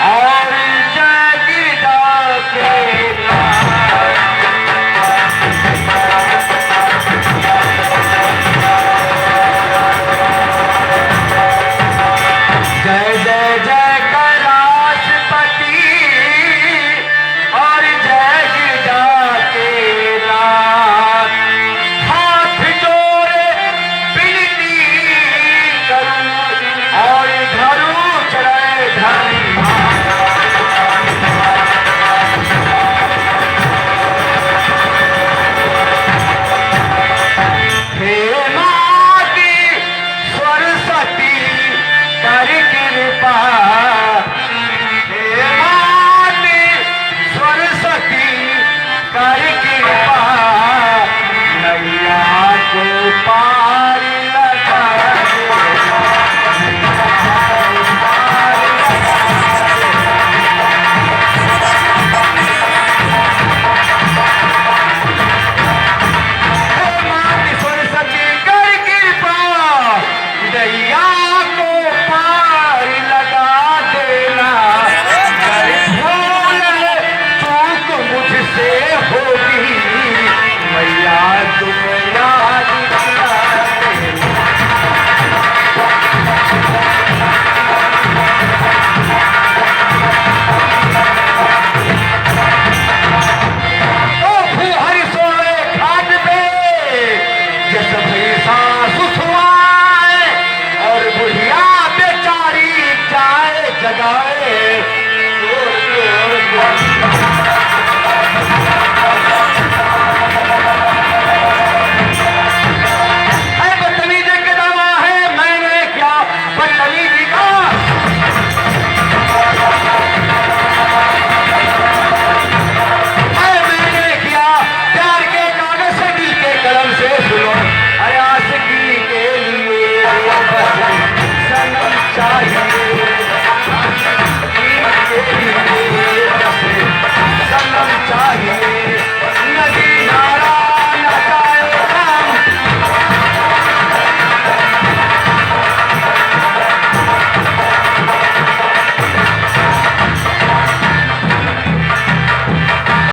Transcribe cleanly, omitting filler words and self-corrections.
और जगदा के जय जय जय कैलाशपति और जगदा के नाथ। हाथ जोड़े विनती करूं और धरूं चढ़े धनी। हे माती सरस्वती कर कृपा। हे माती सरस्वती कर कृपा। नैया को पार लगा जगाए जोर जोर